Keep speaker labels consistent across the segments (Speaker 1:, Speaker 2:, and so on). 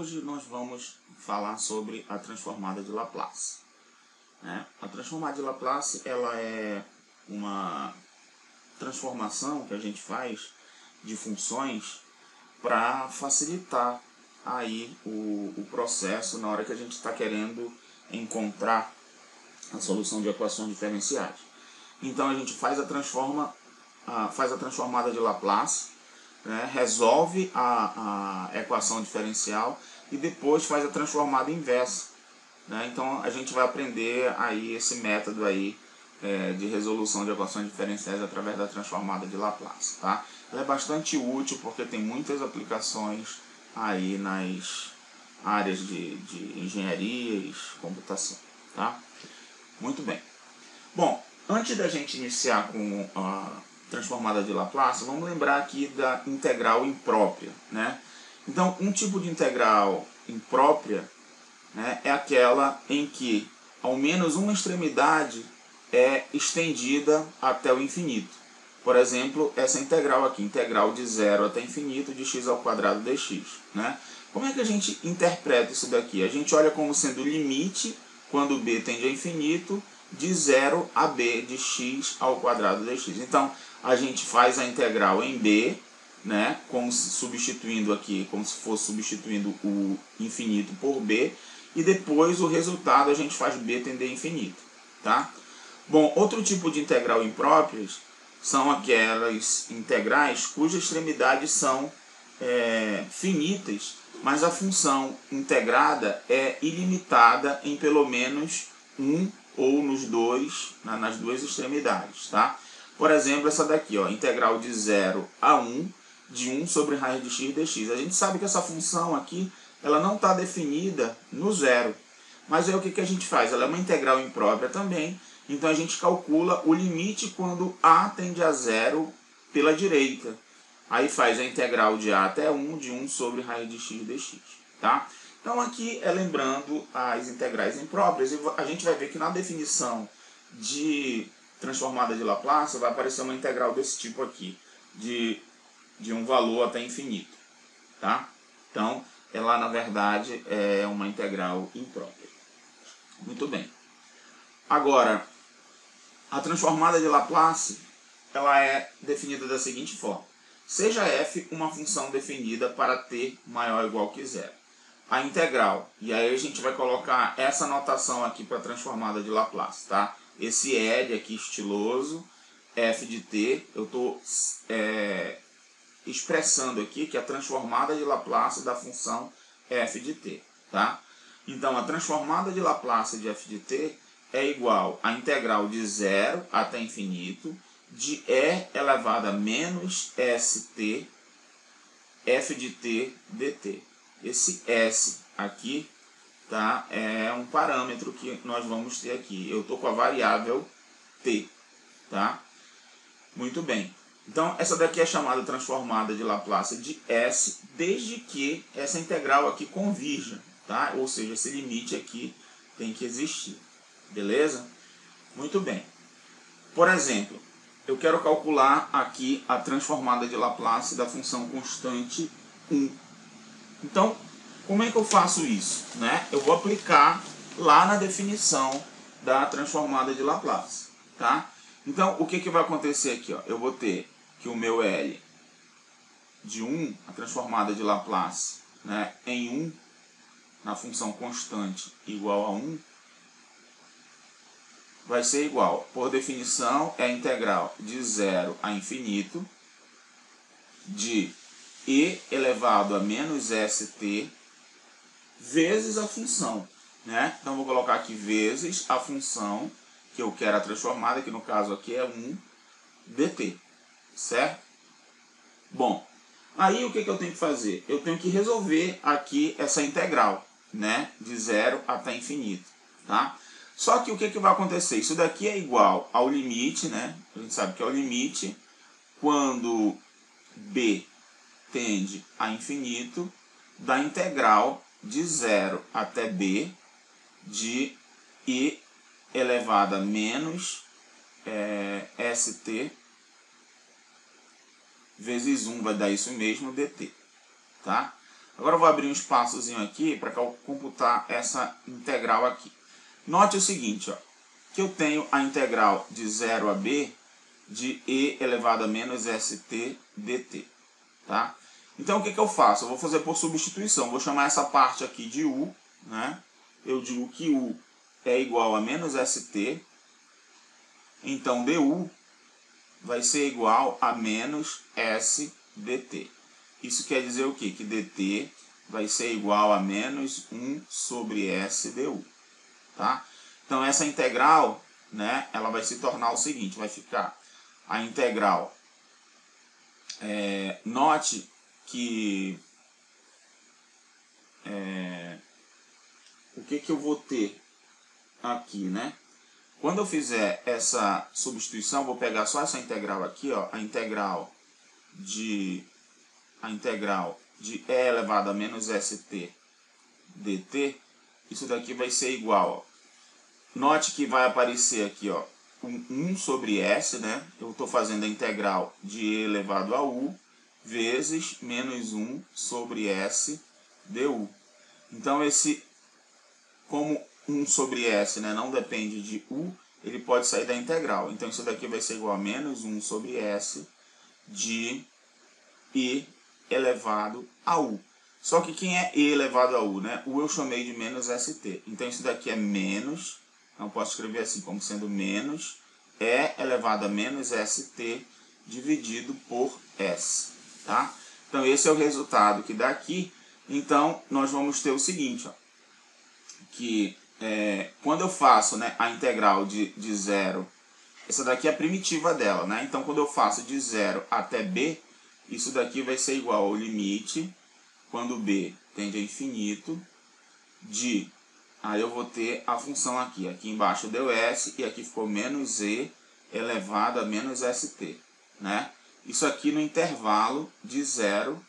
Speaker 1: hoje nós vamos falar sobre a transformada de Laplace. A transformada de Laplace ela é uma transformação que a gente faz de funções para facilitar aí o processo na hora que a gente está querendo encontrar a solução de equações diferenciais. Então a gente faz a transformada de Laplace, resolve a equação diferencial e depois faz a transformada inversa. Então a gente vai aprender aí esse método aí de resolução de equações diferenciais através da transformada de Laplace. Tá? Ela é bastante útil porque tem muitas aplicações aí nas áreas de engenharia e computação. Tá? Muito bem. Bom, antes da gente iniciar com a transformada de Laplace, vamos lembrar aqui da integral imprópria. Então, um tipo de integral imprópria é aquela em que ao menos uma extremidade é estendida até o infinito. Por exemplo, essa integral aqui, integral de 0 até infinito de x ao quadrado dx. Como é que a gente interpreta isso daqui? A gente olha como sendo o limite, quando b tende a infinito, de 0 a b de x ao quadrado dx. Então, a gente faz a integral em b, como se substituindo aqui, como se fosse substituindo o infinito por b, e depois o resultado a gente faz b tender a infinito. Tá? Bom, outro tipo de integral impróprias são aquelas integrais cujas extremidades são finitas, mas a função integrada é ilimitada em pelo menos um ou nas duas extremidades. Tá? Por exemplo, essa daqui, integral de 0 a 1 de 1 sobre raiz de x dx. A gente sabe que essa função aqui ela não está definida no zero. Mas aí o que a gente faz? Ela é uma integral imprópria também, então a gente calcula o limite quando a tende a zero pela direita. Aí faz a integral de a até 1 de 1 sobre raiz de x dx. Tá? Então aqui é lembrando as integrais impróprias, e a gente vai ver que na definição de transformada de Laplace vai aparecer uma integral desse tipo aqui, de um valor até infinito. Tá? Então, ela na verdade é uma integral imprópria. Muito bem. Agora, a transformada de Laplace ela é definida da seguinte forma. Seja f uma função definida para t maior ou igual que zero. A integral, e aí a gente vai colocar essa notação aqui para a transformada de Laplace, tá? Esse L aqui estiloso, f de t, eu estou expressando aqui que a transformada de Laplace da função f de t. Tá? Então, a transformada de Laplace de f de t é igual à integral de 0 até infinito de e elevado a menos st f de t dt. Esse s aqui, tá, é um parâmetro que nós vamos ter aqui. Eu estou com a variável t. Tá? Muito bem. Então, essa daqui é chamada transformada de Laplace de S, desde que essa integral aqui convirja. Tá? Ou seja, esse limite aqui tem que existir. Beleza? Muito bem. Por exemplo, eu quero calcular aqui a transformada de Laplace da função constante 1. Então, como é que eu faço isso? Eu vou aplicar lá na definição da transformada de Laplace. Tá? Então, o que vai acontecer aqui? Eu vou ter que o meu L de 1, a transformada de Laplace, em 1, na função constante igual a 1, vai ser igual, por definição, é a integral de 0 a infinito de e elevado a menos st vezes a função. Então, vou colocar aqui vezes a função que eu quero a transformada, que no caso aqui é 1 dt. Certo? Bom, aí o que eu tenho que fazer? Eu tenho que resolver aqui essa integral, de 0 até infinito. Tá? Só que o que vai acontecer? Isso daqui é igual ao limite, a gente sabe que é o limite quando b tende a infinito da integral de 0 até b de i elevado a menos st vezes 1 vai dar isso mesmo, dt. Tá? Agora eu vou abrir um espaçozinho aqui para computar essa integral aqui. Note o seguinte, ó, que eu tenho a integral de 0 a b de e elevado a menos st dt. Tá? Então o que eu faço? Eu vou fazer por substituição. Vou chamar essa parte aqui de u. Né? Eu digo que u é igual a menos st. Então du vai ser igual a menos s dt. Isso quer dizer o quê? Que dt vai ser igual a menos 1 sobre s du. Tá? Então essa integral, né, ela vai se tornar o seguinte, vai ficar a integral, note que o que eu vou ter aqui, né? Quando eu fizer essa substituição, vou pegar só essa integral aqui, ó, a integral de e elevado a menos st dt, isso daqui vai ser igual, ó. Note que vai aparecer aqui, ó, 1 sobre s, né? Eu estou fazendo a integral de e elevado a u vezes menos 1 sobre s du. Então, como 1 sobre s, né, não depende de u, ele pode sair da integral. Então, isso daqui vai ser igual a menos 1 sobre s de e elevado a u. Só que quem é e elevado a u, né? U eu chamei de menos st. Então, isso daqui é menos, não posso escrever assim, como sendo menos e elevado a menos st dividido por s. Tá? Então, esse é o resultado que dá aqui. Então, nós vamos ter o seguinte, ó, que quando eu faço, né, a integral de 0, essa daqui é a primitiva dela, né? Então, quando eu faço de 0 até b, isso daqui vai ser igual ao limite, quando b tende a infinito, de... Aí eu vou ter a função aqui. Aqui embaixo deu s e aqui ficou menos e elevado a menos st. Né? Isso aqui no intervalo de 0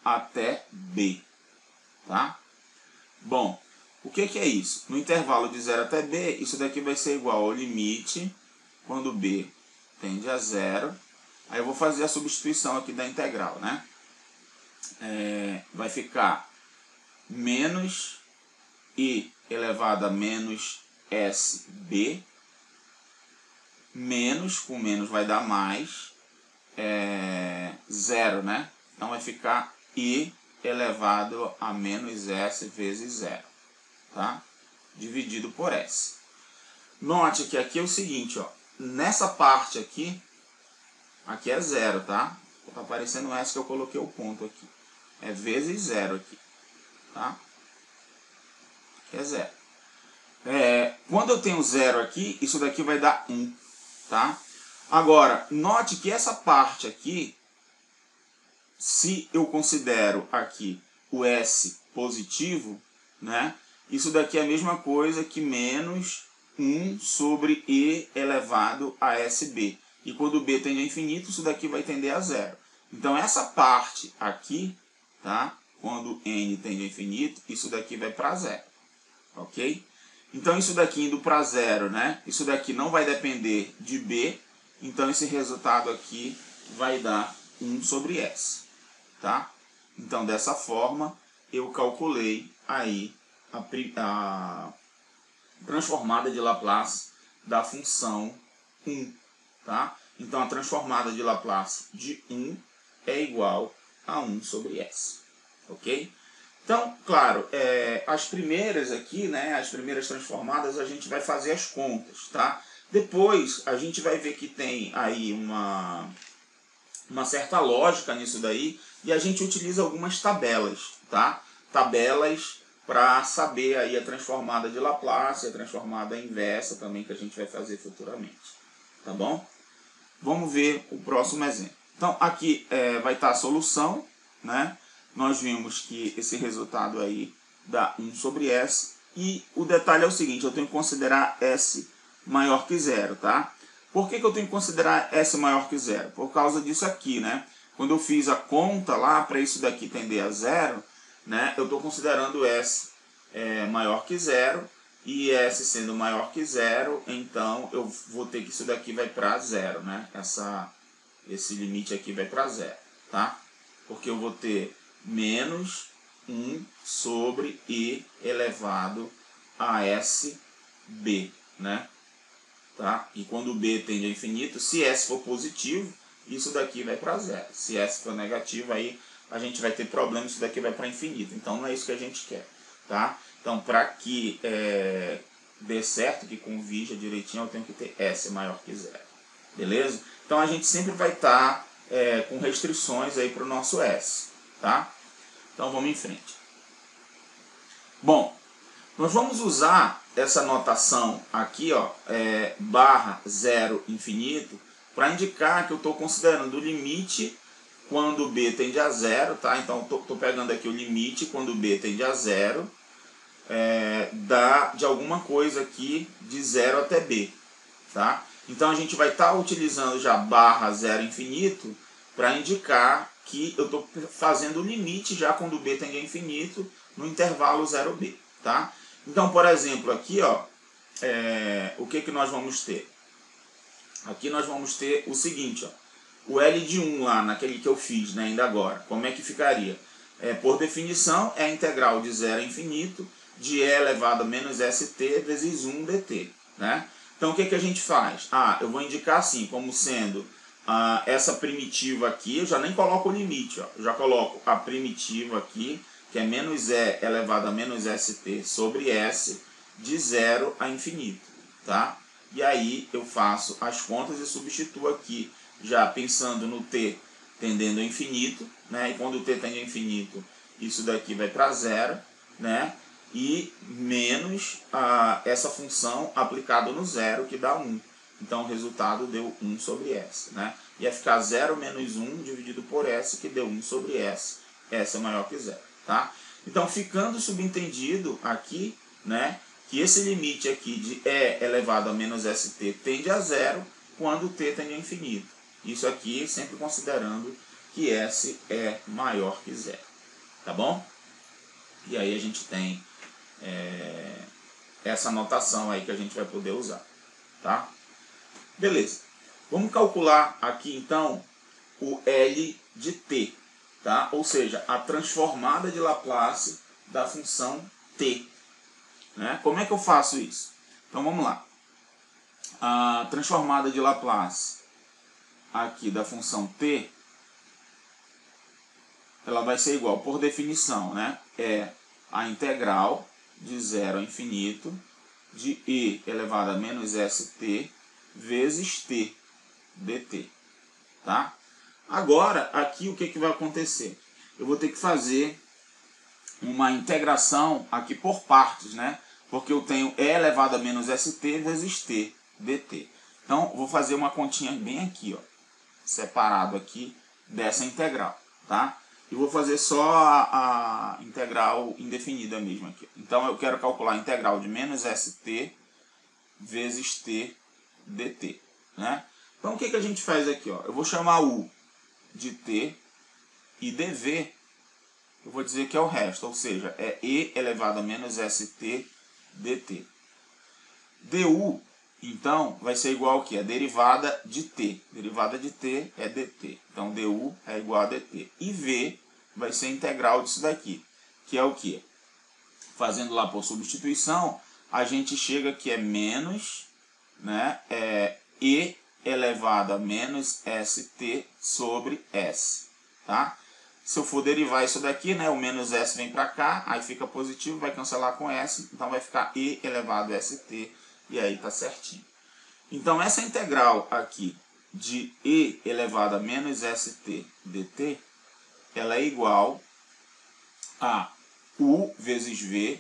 Speaker 1: até b. Tá? Bom, o que é isso? No intervalo de 0 até b, isso daqui vai ser igual ao limite, quando b tende a 0. Aí eu vou fazer a substituição aqui da integral, né? Vai ficar menos i elevado a menos sb, menos, com menos vai dar mais, 0, né? Então vai ficar i elevado a menos s vezes 0, tá? Dividido por s. Note que aqui é o seguinte, ó, nessa parte aqui é 0, tá? Tá aparecendo s que eu coloquei o ponto aqui. É vezes 0 aqui, tá? Aqui é 0. Quando eu tenho 0 aqui, isso daqui vai dar 1, tá? Agora, note que essa parte aqui, se eu considero aqui o s positivo, né? Isso daqui é a mesma coisa que menos 1 sobre e elevado a sb. E quando b tende a infinito, isso daqui vai tender a 0. Então, essa parte aqui, tá? Quando n tende a infinito, isso daqui vai para 0. Ok? Então, isso daqui indo para 0, né? Isso daqui não vai depender de b. Então, esse resultado aqui vai dar 1 sobre s. Tá? Então, dessa forma, eu calculei aí a transformada de Laplace da função 1. Tá? Então, a transformada de Laplace de 1 é igual a 1 sobre s. Ok? Então, claro, as primeiras aqui, né, as primeiras transformadas, a gente vai fazer as contas, tá? Depois, a gente vai ver que tem aí uma certa lógica nisso daí, e a gente utiliza algumas tabelas, tá? Tabelas para saber aí a transformada de Laplace, a transformada inversa também, que a gente vai fazer futuramente, tá bom? Vamos ver o próximo exemplo. Então, aqui vai estar a solução, né? Nós vimos que esse resultado aí dá 1 sobre s. E o detalhe é o seguinte, eu tenho que considerar s maior que 0, tá? Por que eu tenho que considerar s maior que 0? Por causa disso aqui, né? Quando eu fiz a conta lá, para isso daqui tender a 0, né? Eu estou considerando s maior que 0. E s sendo maior que 0, então eu vou ter que isso daqui vai para 0, né? Esse limite aqui vai para 0, tá? Porque eu vou ter menos 1 sobre e elevado a SB, né? Tá? E quando B tende a infinito, se S for positivo, isso daqui vai para zero. Se S for negativo, aí a gente vai ter problema, isso daqui vai para infinito. Então não é isso que a gente quer, tá? Então para que dê certo, que convija direitinho, eu tenho que ter S maior que zero. Beleza? Então a gente sempre vai estar com restrições aí para o nosso S, tá? Então vamos em frente. Bom, nós vamos usar essa notação aqui, ó, barra zero infinito, para indicar que eu estou considerando o limite quando B tende a zero, tá? Então estou pegando aqui o limite quando B tende a zero, de alguma coisa aqui de 0 até B, tá? Então a gente vai estar utilizando já barra zero infinito para indicar que eu estou fazendo o limite já quando B tende a infinito no intervalo 0B, tá? Então, por exemplo, aqui, ó, o que nós vamos ter? Aqui nós vamos ter o seguinte, ó, o L de 1 lá, naquele que eu fiz, né, ainda agora. Como é que ficaria? Por definição, é a integral de 0 a infinito de E elevado a menos ST vezes 1 dt, né? Então, o que a gente faz? Eu vou indicar assim, como sendo essa primitiva aqui, eu já nem coloco o limite, ó, eu já coloco a primitiva aqui, que é menos E elevado a menos ST sobre S, de 0 a infinito, tá? E aí eu faço as contas e substituo aqui, já pensando no T tendendo a infinito, né? E quando o T tende a infinito, isso daqui vai para zero, né? E menos essa função aplicada no zero, que dá 1. Então o resultado deu 1 sobre S, né? Ia ficar 0 menos 1 dividido por S, que deu 1 sobre S. S é maior que 0, tá? Então, ficando subentendido aqui, né, que esse limite aqui de E elevado a menos ST tende a zero quando T tende a infinito. Isso aqui sempre considerando que S é maior que zero, tá bom? E aí a gente tem essa notação aí que a gente vai poder usar, tá? Beleza. Vamos calcular aqui então o L de T, tá? Ou seja, a transformada de Laplace da função T, né? Como é que eu faço isso? Então vamos lá. A transformada de Laplace aqui da função T, ela vai ser igual, por definição, né? É a integral de 0 a infinito de E elevado a menos ST vezes T dt, tá? Agora, aqui o que vai acontecer? Eu vou ter que fazer uma integração aqui por partes, né? Porque eu tenho E elevado a menos ST vezes T dt. Então, vou fazer uma continha bem aqui, ó, separado aqui dessa integral, tá? E vou fazer só a integral indefinida mesmo aqui. Então, eu quero calcular a integral de menos ST vezes T dt, né? Então, o que a gente faz aqui, ó? Eu vou chamar U de T e dv, eu vou dizer que é o resto, ou seja, é E elevado a menos ST dt. Du, então, vai ser igual ao que? A derivada de T. Derivada de T é dt. Então, du é igual a dt. E V vai ser a integral disso daqui, que é o que? Fazendo lá por substituição, a gente chega que é menos, né, E elevado a menos ST sobre S, tá? Se eu for derivar isso daqui, né, o menos S vem para cá, aí fica positivo, vai cancelar com S, então vai ficar E elevado a ST, e aí tá certinho. Então essa integral aqui de E elevado a menos ST dt, ela é igual a U vezes V,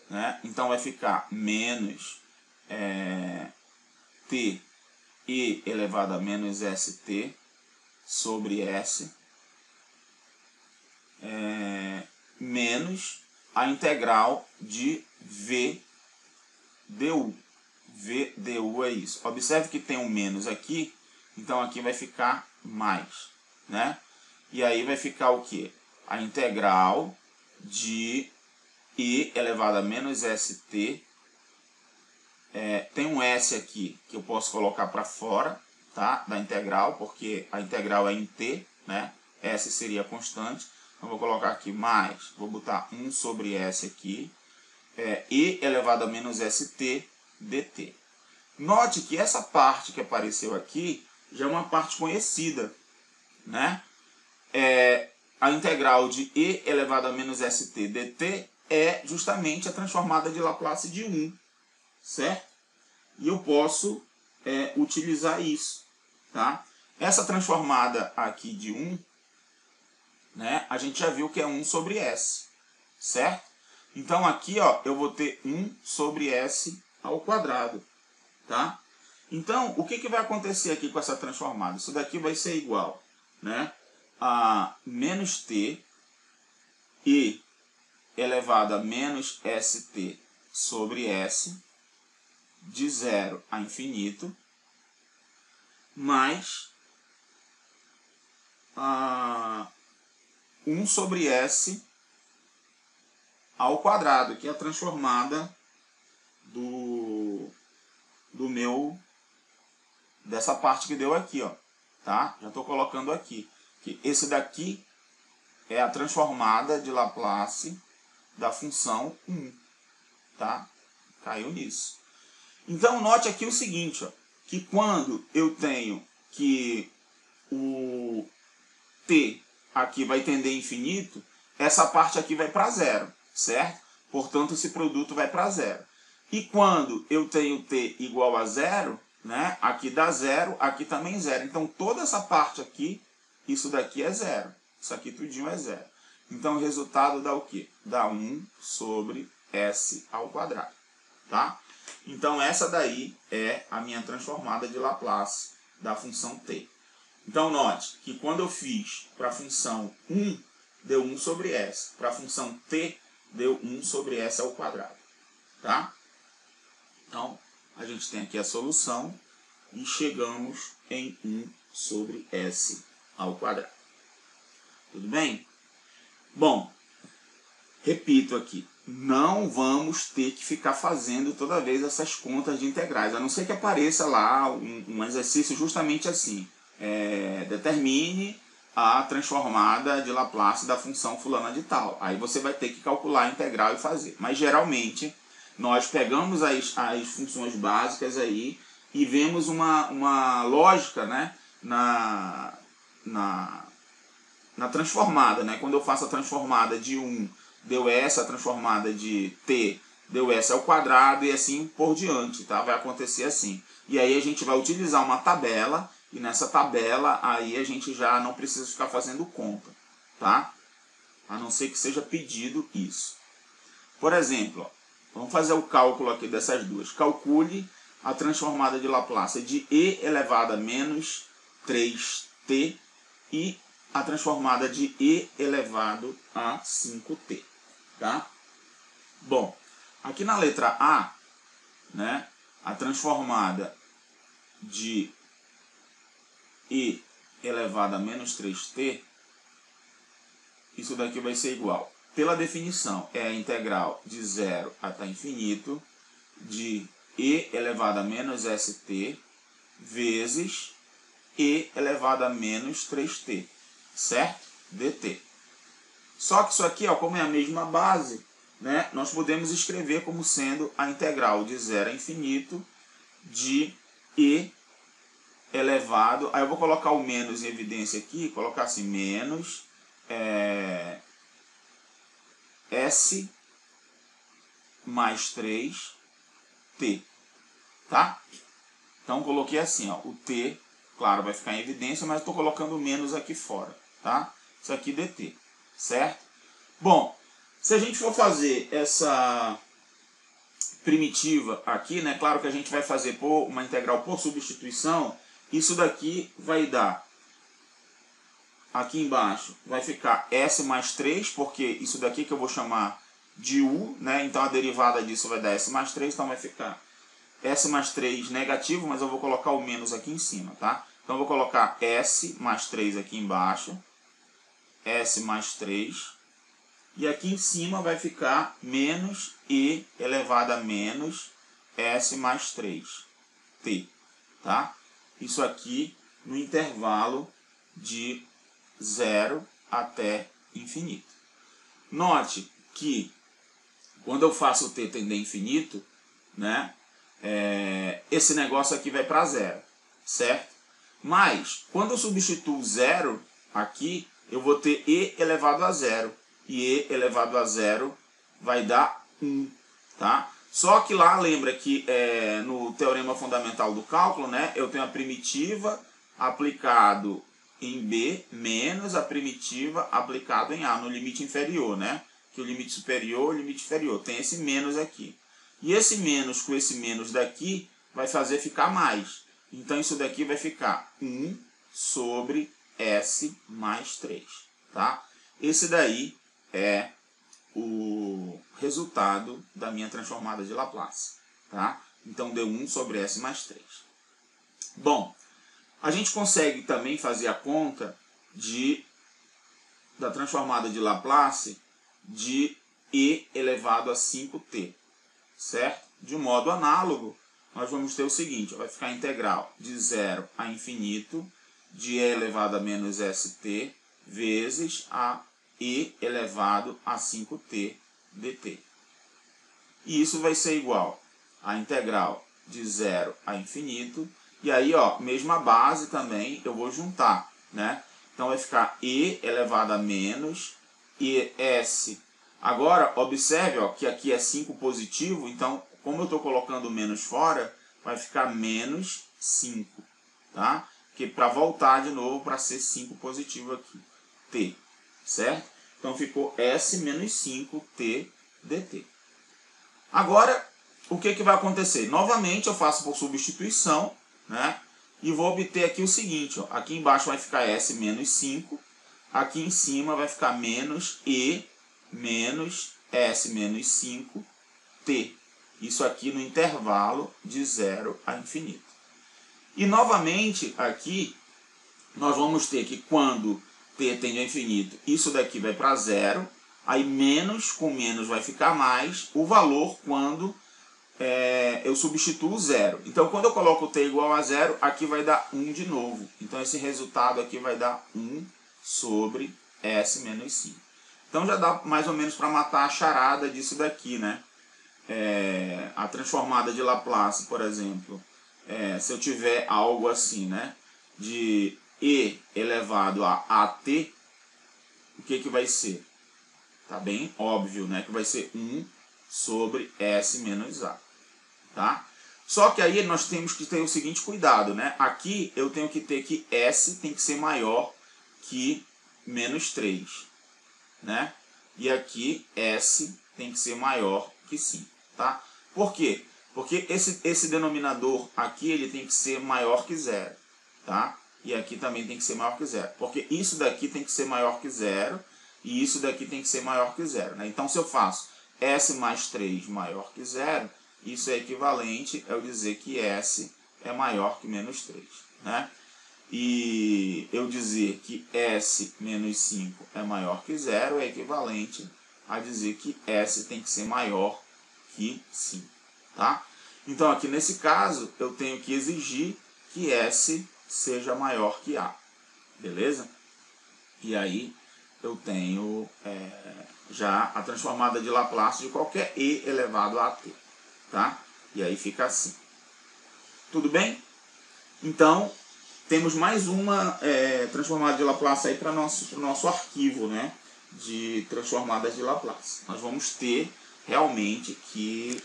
Speaker 1: né? Então vai ficar menos T E elevado a menos ST sobre S, menos a integral de V du. V du é isso. Observe que tem um menos aqui, então aqui vai ficar mais, né? E aí vai ficar o quê? A integral de E elevado a menos ST. Tem um S aqui que eu posso colocar para fora, tá, da integral, porque a integral é em T, né? S seria constante. Então, vou colocar aqui mais, vou botar 1 sobre S aqui, E elevado a menos ST dt. Note que essa parte que apareceu aqui já é uma parte conhecida, né? A integral de E elevado a menos ST dt é justamente a transformada de Laplace de 1, certo? E eu posso utilizar isso, tá? Essa transformada aqui de 1, né, a gente já viu que é 1 sobre S, certo? Então aqui, ó, eu vou ter 1 sobre S ao quadrado, tá? Então, o que vai acontecer aqui com essa transformada? Isso daqui vai ser igual, né, a menos t e elevado a menos st sobre s de 0 a infinito, mais 1 sobre s ao quadrado, que é a transformada dessa parte que deu aqui, ó, tá? Já estou colocando aqui que esse daqui é a transformada de Laplace da função 1, tá? Caiu nisso. Então, note aqui o seguinte, ó, que quando eu tenho que o t aqui vai tender a infinito, essa parte aqui vai para zero, certo? Portanto, esse produto vai para zero. E quando eu tenho t igual a zero, né, aqui dá zero, aqui também zero. Então, toda essa parte aqui, isso daqui é zero. Isso aqui tudinho é zero. Então, o resultado dá o quê? Dá 1 sobre s ao quadrado, tá? Então, essa daí é a minha transformada de Laplace da função t. Então, note que quando eu fiz para a função 1, deu 1 sobre s. Para a função t, deu 1 sobre s ao quadrado, tá? Então, a gente tem aqui a solução e chegamos em 1 sobre s ao quadrado. Tudo bem? Bom, repito aqui, não vamos ter que ficar fazendo toda vez essas contas de integrais, a não ser que apareça lá um exercício justamente assim. Determine a transformada de Laplace da função fulana de tal. Aí você vai ter que calcular a integral e fazer. Mas geralmente nós pegamos as funções básicas aí e vemos uma lógica, né, na transformada, né? Quando eu faço a transformada de 1, deu S, a transformada de t deu S ao quadrado e assim por diante, tá? Vai acontecer assim. E aí a gente vai utilizar uma tabela e nessa tabela aí a gente já não precisa ficar fazendo conta, tá? A não ser que seja pedido isso. Por exemplo, ó, vamos fazer o cálculo aqui dessas duas. Calcule a transformada de Laplace de e elevado a menos 3t e a transformada de e elevado a 5t, tá? Bom, aqui na letra A, né, a transformada de e elevado a menos 3t, isso daqui vai ser igual. Pela definição, é a integral de 0 até infinito de e elevado a menos st vezes e elevado a menos 3t, certo? dt. Só que isso aqui, ó, como é a mesma base, né, nós podemos escrever como sendo a integral de 0 a infinito de e elevado, aí eu vou colocar o menos em evidência aqui, colocar assim, menos s mais 3t, tá? Então, coloquei assim, ó, o t, claro, vai ficar em evidência, mas estou colocando o menos aqui fora, tá? Isso aqui dt, certo? Bom, se a gente for fazer essa primitiva aqui, né, claro que a gente vai fazer por uma integral por substituição, isso daqui vai dar, aqui embaixo, vai ficar s mais 3, porque isso daqui que eu vou chamar de u, né, então a derivada disso vai dar s mais 3, então vai ficar s mais 3 negativo, mas eu vou colocar o menos aqui em cima, tá? Então eu vou colocar s mais 3 aqui embaixo, s mais 3, e aqui em cima vai ficar menos e elevado a menos s mais 3t, tá? Isso aqui no intervalo de 0 até infinito. Note que quando eu faço o t tender a infinito, né, esse negócio aqui vai para zero, certo? Mas, quando eu substituo zero aqui, eu vou ter e elevado a zero. E e elevado a zero vai dar 1, tá? Só que lá, lembra que no teorema fundamental do cálculo, né, eu tenho a primitiva aplicado em B menos a primitiva aplicado em A, no limite inferior, né? Que o limite superior, o limite inferior. Tem esse menos aqui. E esse menos com esse menos daqui vai fazer ficar mais. Então isso daqui vai ficar 1 sobre S mais 3. Tá? Esse daí é o resultado da minha transformada de Laplace. Tá? Então deu 1 sobre S mais 3. Bom, a gente consegue também fazer a conta da transformada de Laplace de e elevado a 5t. Certo? De um modo análogo, nós vamos ter o seguinte, vai ficar a integral de 0 a infinito de e elevado a menos st vezes a e elevado a 5t dt. E isso vai ser igual a integral de 0 a infinito. E aí, ó, mesma base também eu vou juntar, né? Então vai ficar e elevado a menos es. Agora, observe, ó, que aqui é 5 positivo, então, como eu estou colocando menos fora, vai ficar menos 5, tá? Porque para voltar de novo para ser 5 positivo aqui, t, certo? Então ficou S menos 5t dt. Agora, o que vai acontecer? Novamente eu faço por substituição, né? E vou obter aqui o seguinte, ó, aqui embaixo vai ficar S menos 5, aqui em cima vai ficar menos E menos S menos 5t. Isso aqui no intervalo de 0 a infinito. E novamente aqui nós vamos ter que quando t tende a infinito, isso daqui vai para zero, aí menos com menos vai ficar mais, o valor quando eu substituo zero. Então quando eu coloco t igual a zero, aqui vai dar 1 de novo. Então esse resultado aqui vai dar 1 sobre S menos 5. Então já dá mais ou menos para matar a charada disso daqui, né? A transformada de Laplace, por exemplo, se eu tiver algo assim, né? De e elevado a at, o que vai ser? Tá bem óbvio, né? Que vai ser 1 sobre S menos A. Tá? Só que aí nós temos que ter o seguinte cuidado, né? Aqui eu tenho que ter que S tem que ser maior que menos 3. Né? E aqui S tem que ser maior que 5. Tá? Por quê? Porque esse denominador aqui ele tem que ser maior que 0. Tá? E aqui também tem que ser maior que 0. Porque isso daqui tem que ser maior que 0 e isso daqui tem que ser maior que 0. Né? Então se eu faço S mais 3 maior que 0, isso é equivalente a eu dizer que S é maior que menos 3. Né? E eu dizer que S menos 5 é maior que 0 é equivalente a dizer que S tem que ser maior que 5. Tá? Então aqui nesse caso eu tenho que exigir que S seja maior que A. Beleza? E aí eu tenho já a transformada de Laplace de qualquer E elevado a t. Tá? E aí fica assim. Tudo bem? Então, temos mais uma transformada de Laplace aí para o nosso arquivo, né, de transformadas de Laplace. Nós vamos ter realmente que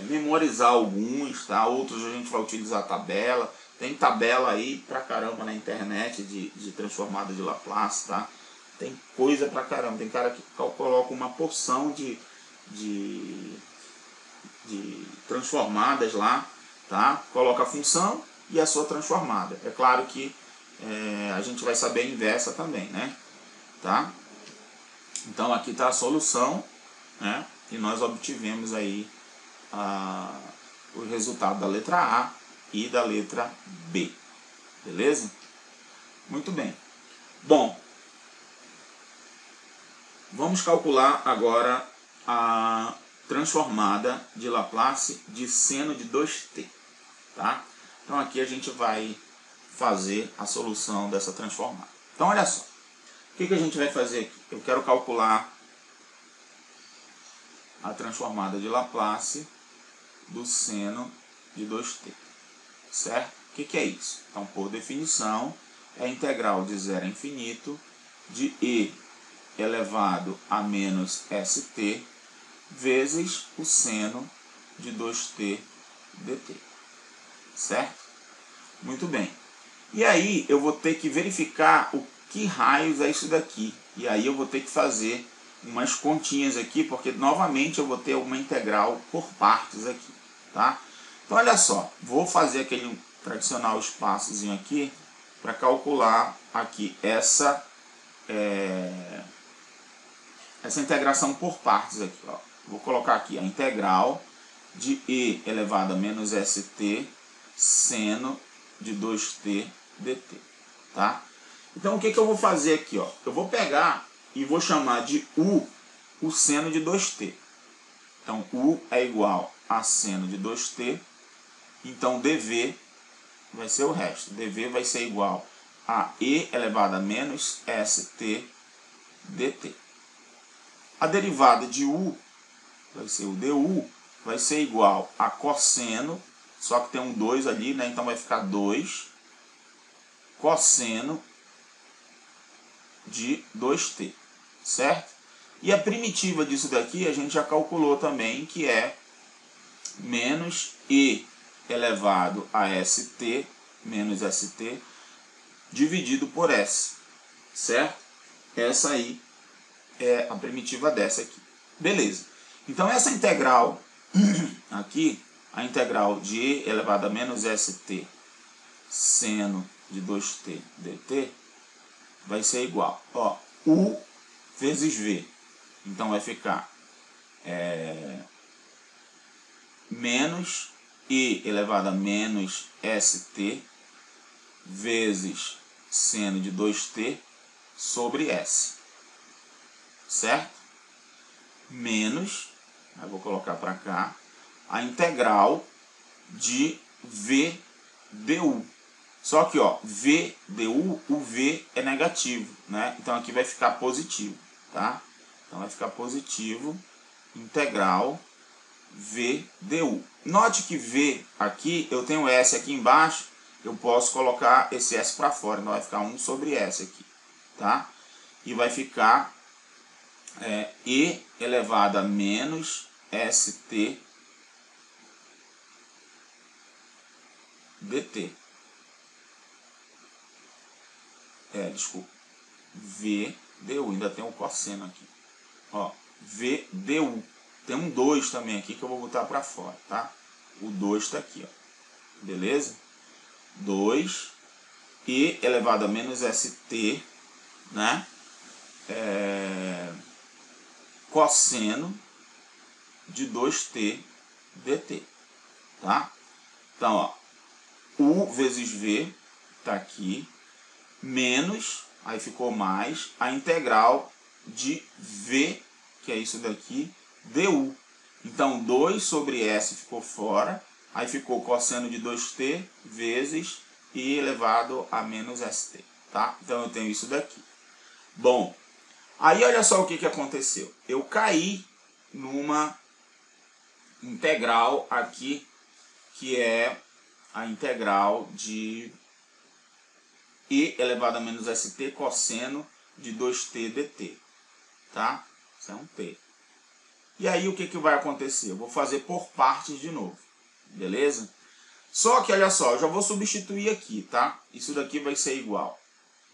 Speaker 1: memorizar alguns, tá? Outros a gente vai utilizar a tabela. Tem tabela aí pra caramba na internet de transformada de Laplace, tá? Tem coisa pra caramba. Tem cara que coloca uma porção de transformadas lá, tá? Coloca a função e a sua transformada. É claro que a gente vai saber a inversa também, né? Tá? Então aqui está a solução, né? E nós obtivemos aí o resultado da letra A e da letra B. Beleza? Muito bem. Bom, vamos calcular agora a transformada de Laplace de seno de 2t. Tá? Então aqui a gente vai fazer a solução dessa transformada. Então olha só. O que a gente vai fazer aqui? Eu quero calcular a transformada de Laplace do seno de 2t, certo? O que é isso? Então, por definição, é a integral de 0 a infinito de e elevado a menos st vezes o seno de 2t dt, certo? Muito bem. E aí eu vou ter que verificar o que raios é isso daqui. E aí eu vou ter que fazer umas continhas aqui, porque novamente eu vou ter uma integral por partes aqui, tá? Então olha só, vou fazer aquele tradicional espaçozinho aqui para calcular aqui essa integração por partes aqui, ó. Vou colocar aqui a integral de e elevado a menos st seno de 2t dt, tá? Então o que eu vou fazer aqui, ó? Eu vou pegar e vou chamar de u o seno de 2t. Então u é igual a seno de 2t, então dv vai ser o resto. dv vai ser igual a e elevado a menos st dt. A derivada de u vai ser o du, vai ser igual a cosseno, só que tem um 2 ali, né? Então vai ficar 2 cosseno de 2t, certo? E a primitiva disso daqui a gente já calculou também, que é menos e elevado a st, menos st, dividido por s, certo? Essa aí é a primitiva dessa aqui. Beleza. Então essa integral aqui, a integral de e elevado a menos st seno de 2t dt, vai ser igual, ó, u vezes v. Então vai ficar menos e elevado a menos st vezes seno de 2t sobre s, certo? Menos, eu vou colocar para cá, a integral de v du. Só que, ó, v du, o v é negativo, né? Então aqui vai ficar positivo, tá? Então vai ficar positivo, integral v du. Note que v aqui, eu tenho s aqui embaixo, eu posso colocar esse s para fora, então vai ficar 1 sobre s aqui, tá? E vai ficar e elevado a menos st dt. Desculpa. V du, ainda tem um cosseno aqui. Ó, V du. Tem um 2 também aqui que eu vou botar para fora, tá? O 2 está aqui, ó. Beleza? 2 e elevado a menos st, né? Cosseno de 2t dt, tá? Então, ó, u vezes v tá aqui, menos, aí ficou mais, a integral de v, que é isso daqui, du. Então, 2 sobre s ficou fora, aí ficou cosseno de 2t vezes e elevado a menos st, tá? Então, eu tenho isso daqui. Bom, aí olha só o que aconteceu. Eu caí numa integral aqui, que é a integral de e elevado a menos st cosseno de 2t dt, tá? Isso é um t. E aí o que vai acontecer? Eu vou fazer por partes de novo, beleza? Só que olha só, eu já vou substituir aqui, tá? Isso daqui vai ser igual,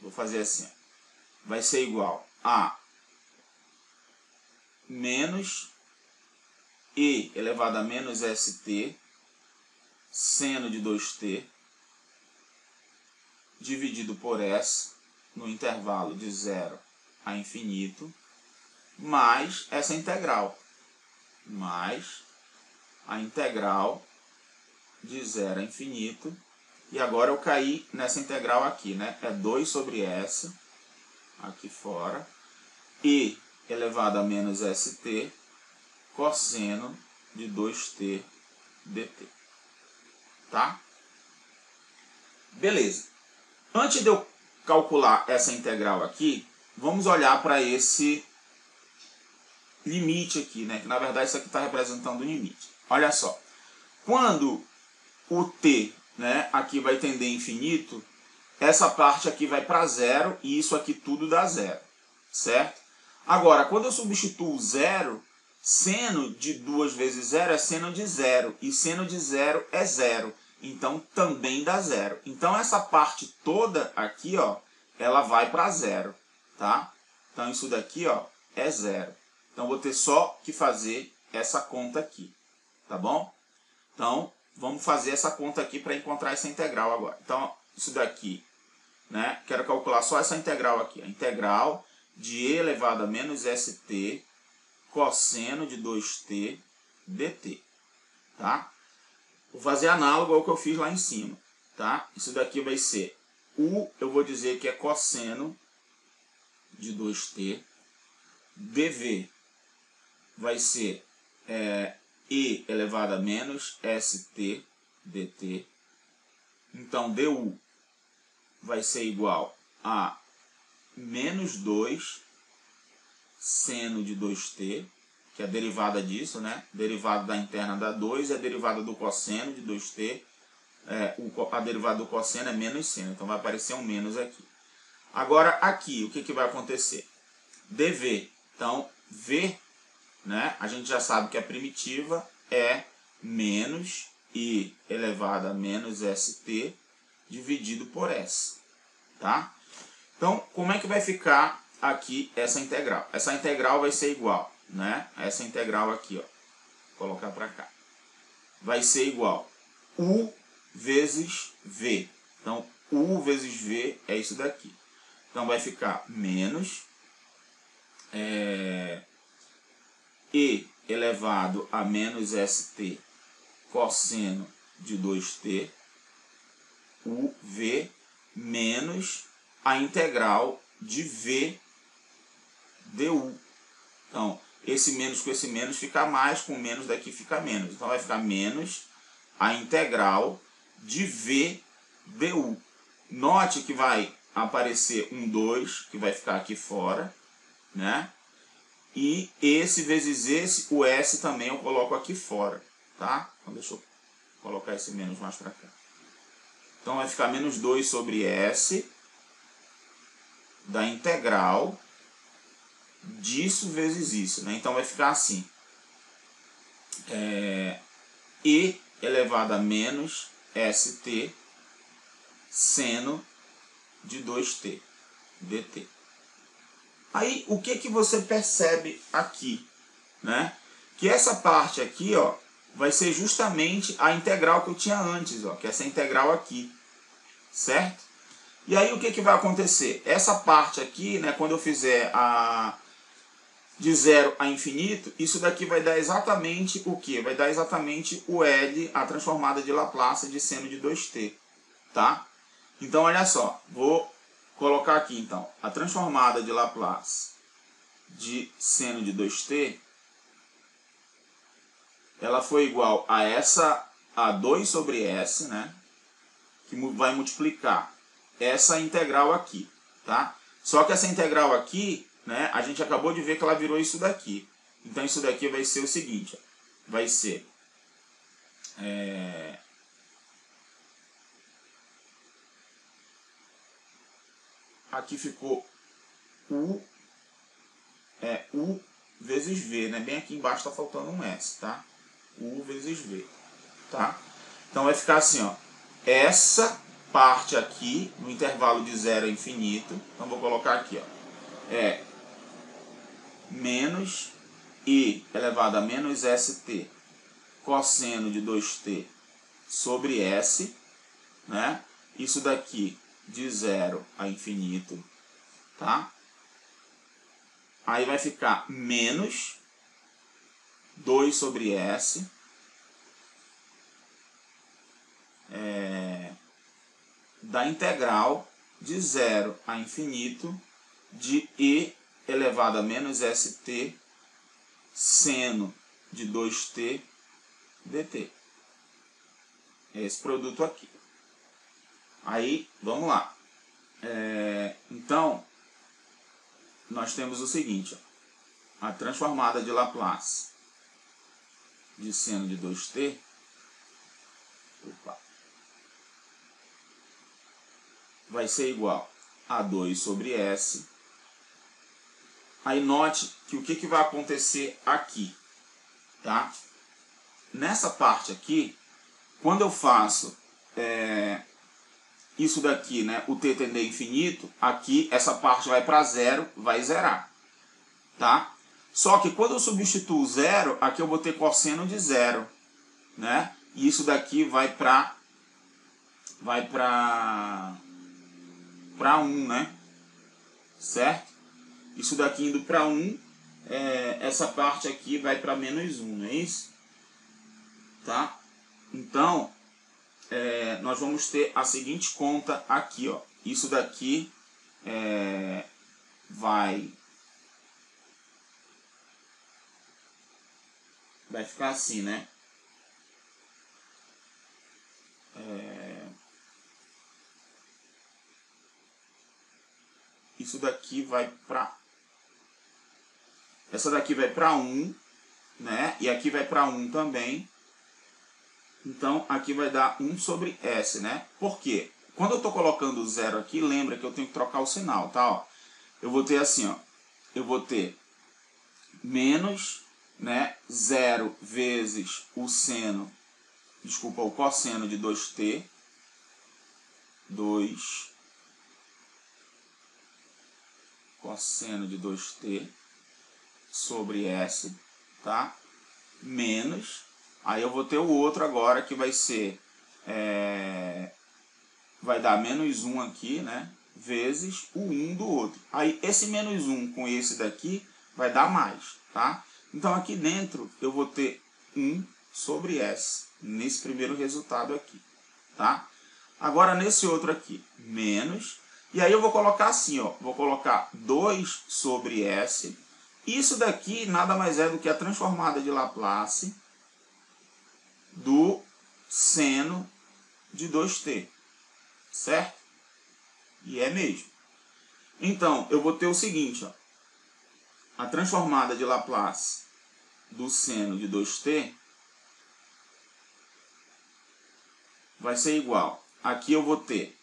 Speaker 1: vou fazer assim, vai ser igual a menos e elevado a menos st seno de 2t dividido por s no intervalo de 0 a infinito, mais essa integral, mais a integral de 0 a infinito, e agora eu caí nessa integral aqui, né? É 2 sobre s, aqui fora, e elevado a menos st, cosseno de 2t dt, tá? Beleza. Antes de eu calcular essa integral aqui, vamos olhar para esse limite aqui, né? Que na verdade isso aqui está representando o limite. Olha só, quando o t, né, aqui vai tender a infinito, essa parte aqui vai para zero e isso aqui tudo dá zero, certo? Agora, quando eu substituo zero, seno de 2 vezes zero é seno de zero, e seno de zero é zero, então também dá zero. Então essa parte toda aqui, ó, ela vai para zero, tá? Então isso daqui, ó, é zero. Então vou ter só que fazer essa conta aqui, tá bom? Então vamos fazer essa conta aqui para encontrar essa integral agora. Então isso daqui, né, quero calcular só essa integral aqui, a integral de e elevado a menos st cosseno de 2t dt, tá? Vou fazer análogo ao que eu fiz lá em cima, tá? Isso daqui vai ser eu vou dizer que é cosseno de 2t, dv vai ser e elevado a menos st dt, então du vai ser igual a menos 2 seno de 2t, que é a derivada disso, né? Derivada da interna dá 2, e a derivada do cosseno de 2t, a derivada do cosseno é menos seno, então vai aparecer um menos aqui. Agora aqui, o que vai acontecer? dv, então v, né? A gente já sabe que a primitiva é menos i elevado a menos st dividido por s, tá? Então, como é que vai ficar aqui essa integral? Essa integral vai ser igual, né? Essa integral aqui, ó, vou colocar para cá. Vai ser igual u vezes v. Então, u vezes v é isso daqui. Então, vai ficar menos e elevado a menos st cosseno de 2t, uv menos a integral de v du. Então, esse menos com esse menos fica mais, com menos daqui fica menos. Então, vai ficar menos a integral de v du. Note que vai aparecer um 2, que vai ficar aqui fora, né? E esse vezes esse, o s também eu coloco aqui fora, tá? Então, deixa eu colocar esse menos mais para cá. Então, vai ficar menos 2 sobre s da integral disso vezes isso, né? Então vai ficar assim, e elevado a menos st seno de 2t dt. Aí o que você percebe aqui, né? Que essa parte aqui, ó, vai ser justamente a integral que eu tinha antes, ó, que é essa integral aqui, certo? E aí o que vai acontecer? Essa parte aqui, né, quando eu fizer de 0 a infinito, isso daqui vai dar exatamente o quê? Vai dar exatamente o L, a transformada de Laplace de seno de 2t, tá? Então, olha só, vou colocar aqui, então, a transformada de Laplace de seno de 2t, ela foi igual a a 2 sobre s, né? Que vai multiplicar essa integral aqui, tá? Só que essa integral aqui, né, a gente acabou de ver que ela virou isso daqui. Então isso daqui vai ser o seguinte, ó, vai ser aqui ficou u vezes v, né? Bem aqui embaixo está faltando um s, tá? U vezes v, tá? Então vai ficar assim, ó, essa parte aqui no intervalo de 0 a infinito, então vou colocar aqui, ó, menos i elevado a menos st cosseno de 2t sobre s, né? Isso daqui de 0 a infinito, tá? Aí vai ficar menos 2 sobre s da integral de 0 a infinito de e elevado a menos st seno de 2t dt. É esse produto aqui. Aí, vamos lá. Então, nós temos o seguinte, ó, a transformada de Laplace de seno de 2t, vai ser igual a 2 sobre S. Aí note que o que vai acontecer aqui, tá? Nessa parte aqui, quando eu faço isso daqui, né, o t tender a infinito, aqui essa parte vai para zero, vai zerar, tá? Só que quando eu substituo zero, aqui eu vou ter cosseno de zero, né? E isso daqui vai para 1, né? Certo? Isso daqui indo para 1, essa parte aqui vai para menos 1, não é isso? Tá? Então, nós vamos ter a seguinte conta aqui, ó. Isso daqui vai ficar assim, né? Isso daqui vai para... Essa daqui vai para 1, né? E aqui vai para 1 também. Então, aqui vai dar 1 sobre S, né? Por quê? Quando eu estou colocando o zero aqui, lembra que eu tenho que trocar o sinal, tá? Ó, eu vou ter assim, ó. Eu vou ter menos, né, 0 vezes o cosseno de 2t. 2 cosseno de 2t sobre S, tá? Menos, aí eu vou ter o outro agora que vai ser, vai dar menos 1 aqui, né? Vezes o 1 do outro. Aí esse menos 1 com esse daqui vai dar mais, tá? Então aqui dentro eu vou ter 1 sobre S, nesse primeiro resultado aqui, tá? Agora nesse outro aqui, menos, e aí eu vou colocar assim, ó, vou colocar 2 sobre S. Isso daqui nada mais é do que a transformada de Laplace do seno de 2t, certo? E é mesmo. Então, eu vou ter o seguinte, ó, a transformada de Laplace do seno de 2t vai ser igual. Aqui eu vou ter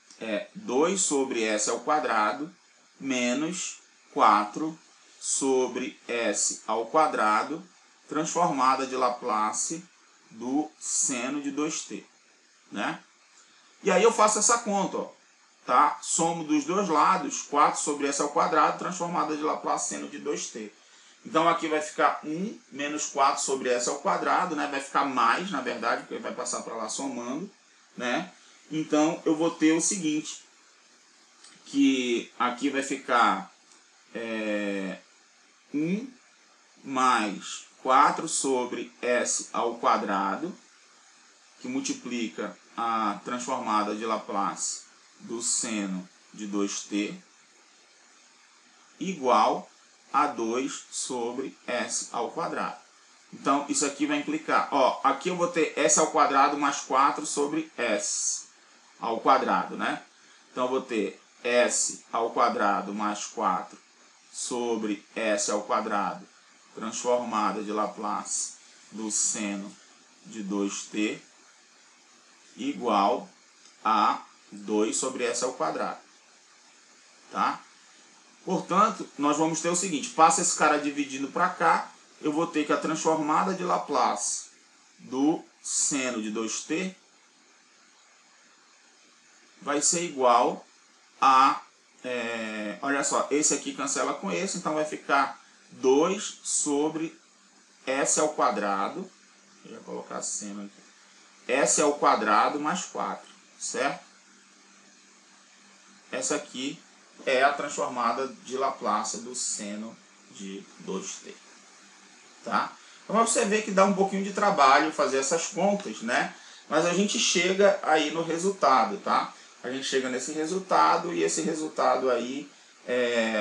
Speaker 1: 2 sobre S ao quadrado menos 4 sobre S ao quadrado, transformada de Laplace do seno de 2t, né? E aí eu faço essa conta, ó, tá? Somo dos dois lados, 4 sobre S ao quadrado, transformada de Laplace seno de 2t. Então aqui vai ficar 1 menos 4 sobre S ao quadrado, né? Vai ficar mais, na verdade, porque vai passar para lá somando, né? Então eu vou ter o seguinte, que aqui vai ficar 1 mais 4 sobre S ao quadrado, que multiplica a transformada de Laplace do seno de 2t, igual a 2 sobre S ao quadrado. Então, isso aqui vai implicar, ó, aqui eu vou ter S ao quadrado mais 4 sobre S ao quadrado, né? Então, eu vou ter S ao quadrado mais 4 sobre S ao quadrado, transformada de Laplace do seno de 2t, igual a 2 sobre S ao quadrado, tá? Portanto, nós vamos ter o seguinte, passa esse cara dividindo para cá, eu vou ter que a transformada de Laplace do seno de 2t vai ser igual a, olha só, esse aqui cancela com esse, então vai ficar 2 sobre S ao quadrado, deixa eu colocar seno aqui, S ao quadrado mais 4, certo? Essa aqui é a transformada de Laplace do seno de 2t, tá? Então você vê que dá um pouquinho de trabalho fazer essas contas, né? Mas a gente chega aí no resultado, tá? A gente chega nesse resultado e esse resultado aí,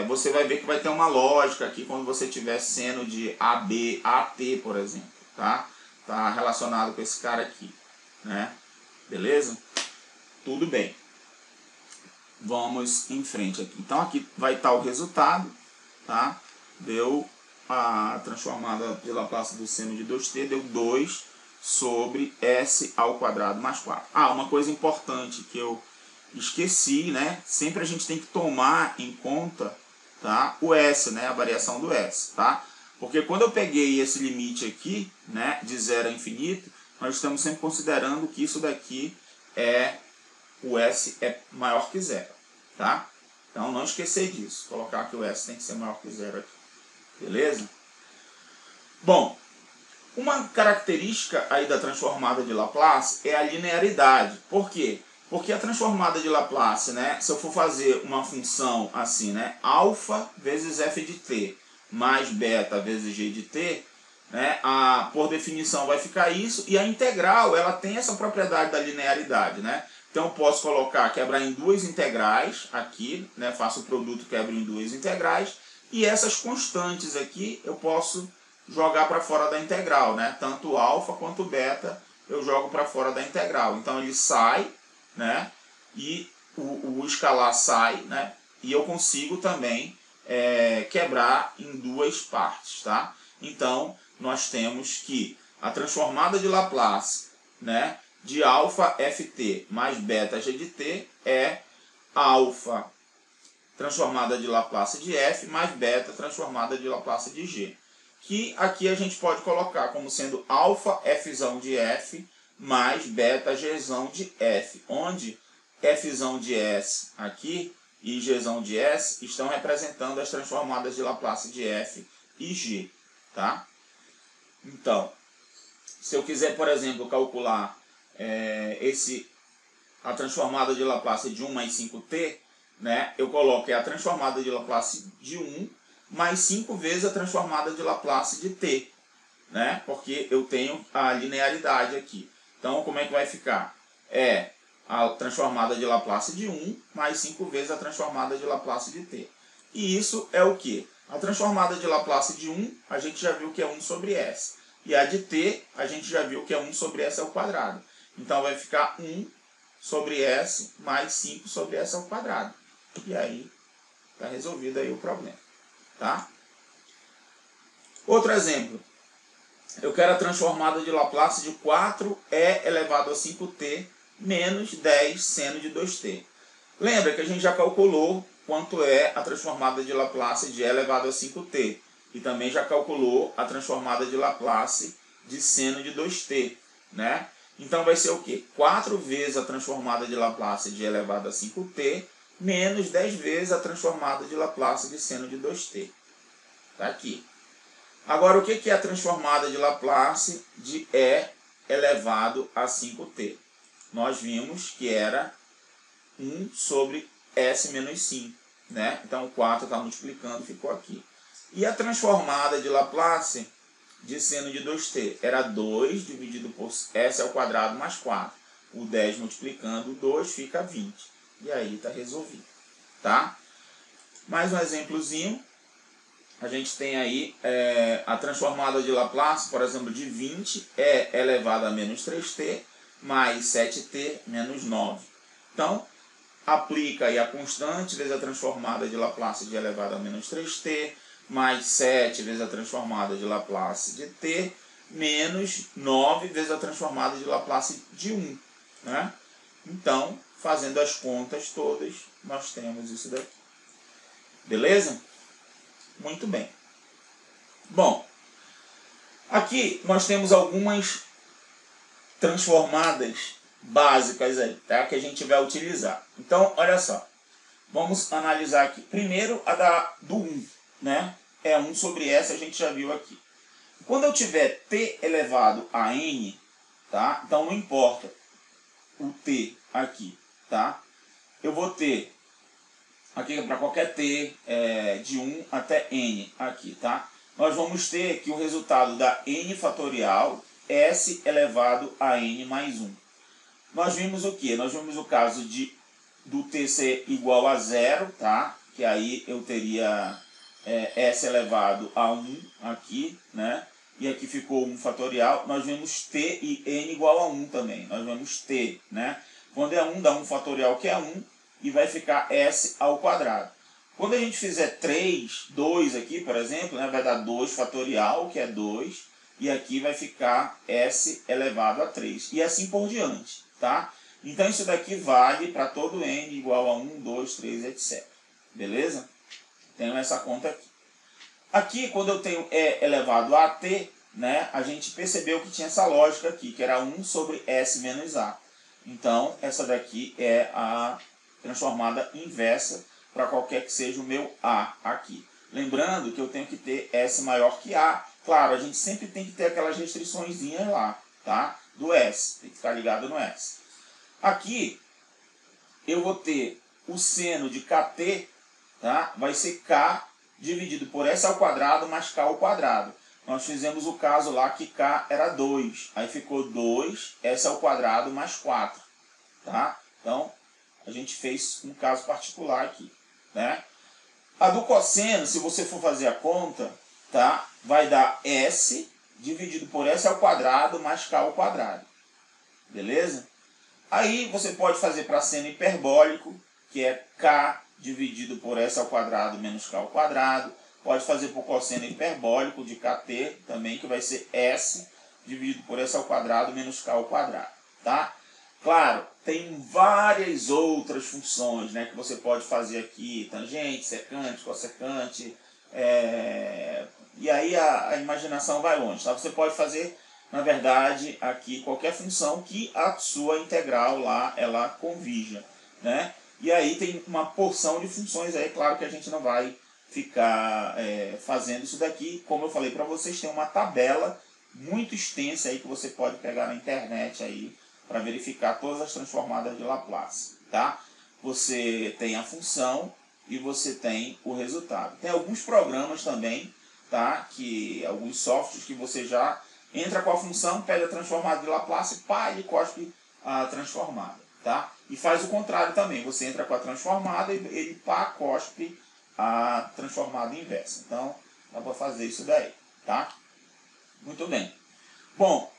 Speaker 1: você vai ver que vai ter uma lógica aqui quando você tiver seno de AB, AT, por exemplo, tá? Tá relacionado com esse cara aqui, né? Beleza? Tudo bem. Vamos em frente aqui. Então aqui vai estar o resultado, tá? Deu a transformada de Laplace do seno de 2t, deu 2 sobre s ao quadrado mais 4. Ah, uma coisa importante que eu esqueci, né? Sempre a gente tem que tomar em conta, tá? O s, né? A variação do s, tá? Porque quando eu peguei esse limite aqui, né? De 0 a infinito, nós estamos sempre considerando que isso daqui o s é maior que 0, tá? Então não esquecer disso, colocar que o s tem que ser maior que 0 aqui, beleza? Bom, uma característica aí da transformada de Laplace é a linearidade. Por quê? Porque a transformada de Laplace, né, se eu for fazer uma função assim, né, alfa vezes f de t mais beta vezes g de t, né, por definição vai ficar isso, e a integral ela tem essa propriedade da linearidade, né? Então eu posso colocar, quebrar em duas integrais aqui, né, faço o produto, quebro em duas integrais, e essas constantes aqui eu posso jogar para fora da integral, né? Tanto alfa quanto beta eu jogo para fora da integral. Então ele sai, né? E o escalar sai, né? E eu consigo também quebrar em duas partes, tá? Então nós temos que a transformada de Laplace, né, de alfa ft mais beta g de t é alfa transformada de Laplace de f mais beta transformada de Laplace de g. Que aqui a gente pode colocar como sendo alfa fzão de f mais beta gzão de f, onde fzão de s aqui e gzão de s estão representando as transformadas de Laplace de f e g, tá? Então, se eu quiser, por exemplo, calcular a transformada de Laplace de 1 mais 5t, né, eu coloco a transformada de Laplace de 1 mais 5 vezes a transformada de Laplace de t, né, porque eu tenho a linearidade aqui. Então, como é que vai ficar? É a transformada de Laplace de 1 mais 5 vezes a transformada de Laplace de t. E isso é o quê? A transformada de Laplace de 1, a gente já viu que é 1 sobre s. E a de t, a gente já viu que é 1 sobre s ao quadrado. Então, vai ficar 1 sobre s mais 5 sobre s ao quadrado. E aí, está resolvido aí o problema, tá? Outro exemplo. Eu quero a transformada de Laplace de 4e elevado a 5t menos 10 seno de 2t. Lembra que a gente já calculou quanto é a transformada de Laplace de e elevado a 5t. E também já calculou a transformada de Laplace de seno de 2t, né? Então vai ser o quê? 4 vezes a transformada de Laplace de e elevado a 5t menos 10 vezes a transformada de Laplace de seno de 2t. Está aqui. Agora, o que é a transformada de Laplace de e elevado a 5t? Nós vimos que era 1 sobre s menos 5. Né? Então, o 4 está multiplicando, ficou aqui. E a transformada de Laplace de seno de 2t era 2 dividido por s ao quadrado mais 4. O 10 multiplicando 2 fica 20. E aí está resolvido. Tá? Mais um exemplozinho. A gente tem aí a transformada de Laplace, por exemplo, de 20 é elevado a menos 3t mais 7t menos 9. Então, aplica aí a constante vezes a transformada de Laplace de elevado a menos 3t mais 7 vezes a transformada de Laplace de t menos 9 vezes a transformada de Laplace de 1. Né? Então, fazendo as contas todas, nós temos isso daqui. Beleza? Muito bem. Bom, aqui nós temos algumas transformadas básicas aí, tá? Que a gente vai utilizar. Então, olha só. Vamos analisar aqui. Primeiro, a do 1, né? É 1 sobre s, a gente já viu aqui. Quando eu tiver t elevado a n, tá? Então, não importa o t aqui, tá? Eu vou ter aqui para qualquer t de 1 até n aqui, tá? Nós vamos ter aqui o resultado da n fatorial s elevado a n mais 1. Nós vimos o que? Nós vimos o caso do t ser igual a 0, tá? Que aí eu teria s elevado a 1 aqui, né? E aqui ficou 1 fatorial. Nós vimos t e n igual a 1 também. Nós vimos t, né? Quando é 1, dá 1 fatorial que é 1. E vai ficar s ao quadrado. Quando a gente fizer 3, 2 aqui, por exemplo, né, vai dar 2 fatorial, que é 2, e aqui vai ficar S elevado a 3, e assim por diante, tá? Então isso daqui vale para todo n igual a 1, 2, 3, etc. Beleza? Tenho essa conta aqui. Aqui, quando eu tenho E elevado a t, né, a gente percebeu que tinha essa lógica aqui, que era 1 sobre S menos A. Então, essa daqui é a transformada inversa para qualquer que seja o meu A aqui. Lembrando que eu tenho que ter S maior que A. Claro, a gente sempre tem que ter aquelas restriçõezinhas lá, tá? Do S. Tem que ficar ligado no S. Aqui, eu vou ter o seno de KT, tá? Vai ser K dividido por S ao quadrado mais K ao quadrado. Nós fizemos o caso lá que K era 2. Aí ficou 2, S ao quadrado mais 4. Tá? Então, a gente fez um caso particular aqui. Né? A do cosseno, se você for fazer a conta, tá? Vai dar S dividido por S ao quadrado mais K ao quadrado. Beleza? Aí você pode fazer para seno hiperbólico, que é K dividido por S ao quadrado menos K ao quadrado. Pode fazer para o cosseno hiperbólico de KT também, que vai ser S dividido por S ao quadrado menos K ao quadrado. Tá? Claro, tem várias outras funções, né, que você pode fazer aqui. Tangente, secante, cossecante. E aí a imaginação vai longe. Tá? Você pode fazer, na verdade, aqui qualquer função que a sua integral lá, ela convija. Né? E aí tem uma porção de funções aí, claro que a gente não vai ficar fazendo isso daqui. Como eu falei para vocês, tem uma tabela muito extensa aí que você pode pegar na internet aí para verificar todas as transformadas de Laplace. Tá? Você tem a função e você tem o resultado. Tem alguns programas também, tá? Alguns softwares que você já entra com a função, pega a transformada de Laplace, pá, ele cospe a transformada. Tá? E faz o contrário também. Você entra com a transformada e ele pá, cospe a transformada inversa. Então, dá para fazer isso daí. Tá? Muito bem. Bom,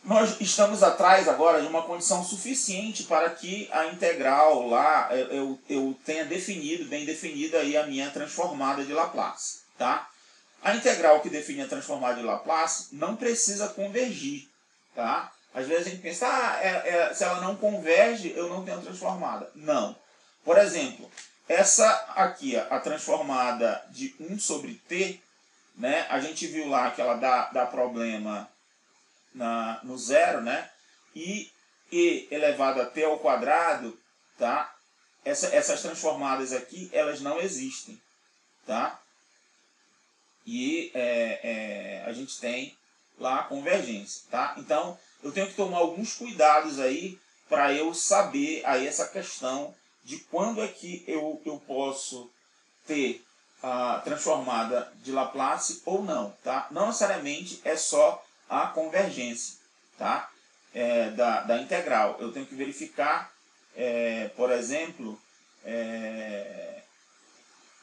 Speaker 1: nós estamos atrás agora de uma condição suficiente para que a integral lá, eu tenha definido, bem definida aí a minha transformada de Laplace. Tá? A integral que define a transformada de Laplace não precisa convergir. Tá? Às vezes a gente pensa, se ela não converge, eu não tenho transformada. Não. Por exemplo, essa aqui, a transformada de 1 sobre t, né, a gente viu lá que ela dá problema no zero, né? E elevado a t ao quadrado, tá? Essas transformadas aqui, elas não existem. Tá? E a gente tem lá a convergência. Tá? Então, eu tenho que tomar alguns cuidados aí para eu saber aí essa questão de quando é que eu posso ter a transformada de Laplace ou não. Tá? Não necessariamente é só a convergência, tá? Da integral. Eu tenho que verificar, por exemplo,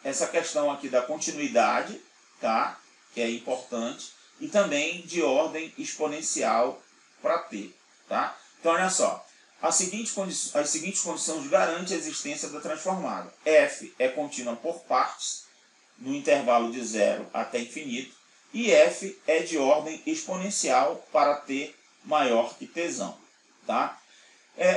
Speaker 1: essa questão aqui da continuidade, tá? Que é importante, e também de ordem exponencial para t. Tá? Então, olha só. As seguintes condições garantem a existência da transformada. F é contínua por partes, no intervalo de 0 até infinito, e F é de ordem exponencial para t maior que tzão. Tá?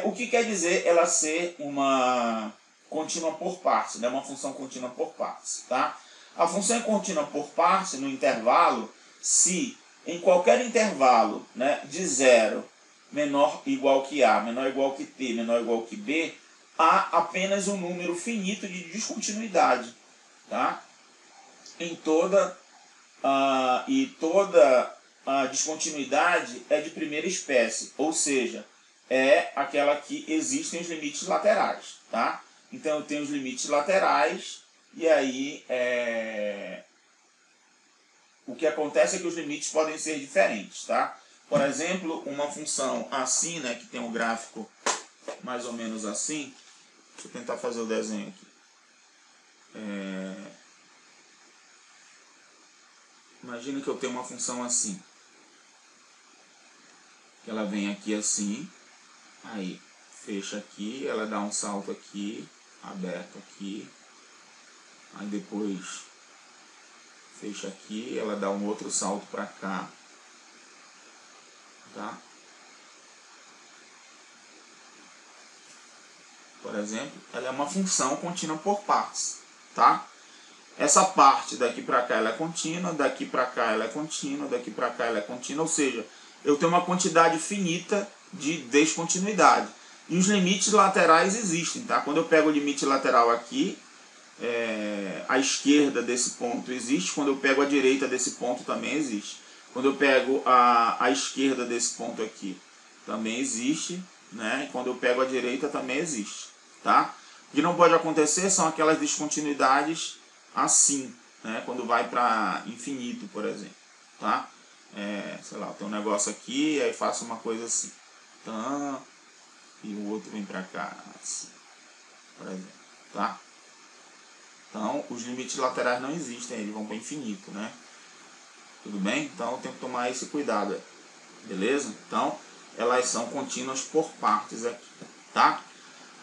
Speaker 1: O que quer dizer ela ser uma contínua por partes, né? Uma função contínua por partes. Tá? A função é contínua por partes no intervalo se em qualquer intervalo, né, de 0 menor igual que A, menor igual que T, menor igual que B, há apenas um número finito de descontinuidade. Tá? Toda a descontinuidade é de primeira espécie, ou seja, é aquela que existem os limites laterais. Tá? Então eu tenho os limites laterais e aí o que acontece é que os limites podem ser diferentes. Tá? Por exemplo, uma função assim, né, que tem um gráfico mais ou menos assim, deixa eu tentar fazer o desenho aqui. Imagina que eu tenho uma função assim. Que ela vem aqui assim, aí fecha aqui, ela dá um salto aqui, aberto aqui, Aí depois fecha aqui, ela dá um outro salto para cá, tá? Por exemplo, ela é uma função contínua por partes, tá? Essa parte daqui para cá ela é contínua, daqui para cá ela é contínua, daqui para cá ela é contínua, ou seja, eu tenho uma quantidade finita de descontinuidade. E os limites laterais existem, tá? Quando eu pego o limite lateral aqui, a esquerda desse ponto existe, quando eu pego a direita desse ponto também existe. Quando eu pego a esquerda desse ponto aqui também existe, né? E quando eu pego a direita também existe, tá? O que não pode acontecer são aquelas descontinuidades assim, né? Quando vai para infinito, por exemplo, tá? Sei lá, tem um negócio aqui, aí faço uma coisa assim, tá? E o outro vem para cá, assim, por exemplo, tá? Então, os limites laterais não existem, eles vão para infinito, né? Tudo bem? Então, eu tenho que tomar esse cuidado, beleza? Então, elas são contínuas por partes aqui, tá?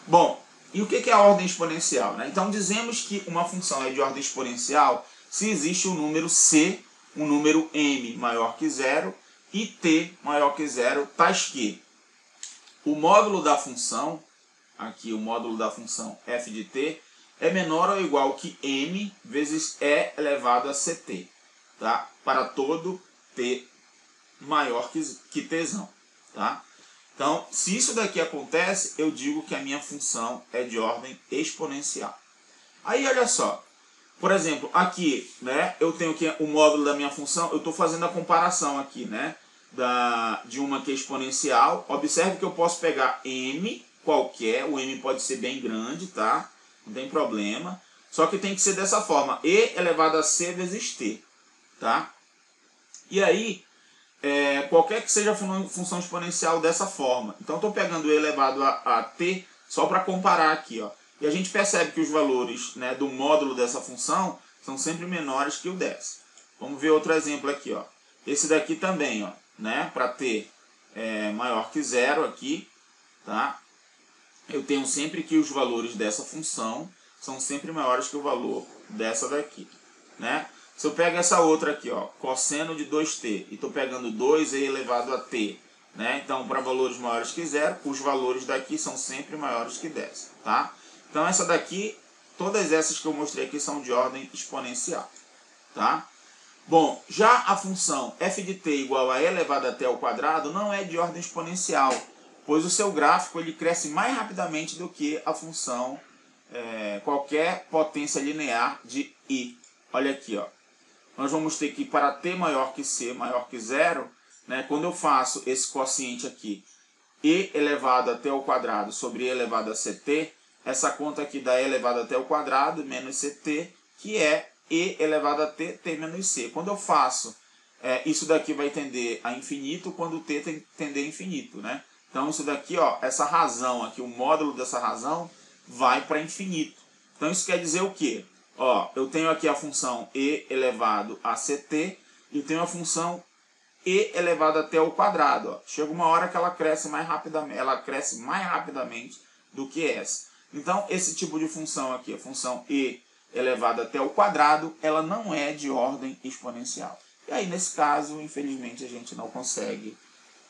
Speaker 1: Bom, e o que é a ordem exponencial, né? Então, dizemos que uma função é de ordem exponencial se existe um número c, um número m maior que zero e t maior que zero, tais que o módulo da função, aqui o módulo da função f de t, é menor ou igual que m vezes e elevado a ct, tá? Para todo t maior que tzão, tá? Então, se isso daqui acontece, eu digo que a minha função é de ordem exponencial. Aí, olha só, por exemplo, aqui, né, eu tenho aqui o módulo da minha função, eu estou fazendo a comparação aqui, né, de uma que é exponencial. Observe que eu posso pegar m qualquer, o m pode ser bem grande, tá? Não tem problema. Só que tem que ser dessa forma, e elevado a c vezes t, tá? E aí, qualquer que seja a função exponencial dessa forma. Então, estou pegando e elevado a t só para comparar aqui, ó. E a gente percebe que os valores, né, do módulo dessa função são sempre menores que o dessa. Vamos ver outro exemplo aqui, ó. Esse daqui também, ó, né, para t maior que zero aqui, tá? Eu tenho sempre que os valores dessa função são sempre maiores que o valor dessa daqui, né? Se eu pego essa outra aqui, ó, cosseno de 2t, e estou pegando 2e elevado a t, né? Então, para valores maiores que zero, os valores daqui são sempre maiores que dessa, tá? Então, essa daqui, todas essas que eu mostrei aqui são de ordem exponencial, tá? Bom, já a função f de t igual a e elevado a t ao quadrado não é de ordem exponencial, pois o seu gráfico ele cresce mais rapidamente do que a função qualquer potência linear de i. Olha aqui, ó. Nós vamos ter que, para t maior que c maior que zero, né, quando eu faço esse quociente aqui, e elevado a t ao quadrado sobre e elevado a ct, essa conta aqui dá e elevado a t ao quadrado menos ct, que é e elevado a t menos c. Quando eu faço, isso daqui vai tender a infinito quando o t tender a infinito, né? Então isso daqui, ó, essa razão aqui, o módulo dessa razão vai para infinito. Então isso quer dizer o quê? Ó, eu tenho aqui a função e elevado a ct e tenho a função e elevado até ao quadrado. Ó. Chega uma hora que ela cresce mais rapidamente do que essa. Então, esse tipo de função aqui, a função e elevado até ao quadrado, ela não é de ordem exponencial. E aí, nesse caso, infelizmente, a gente não consegue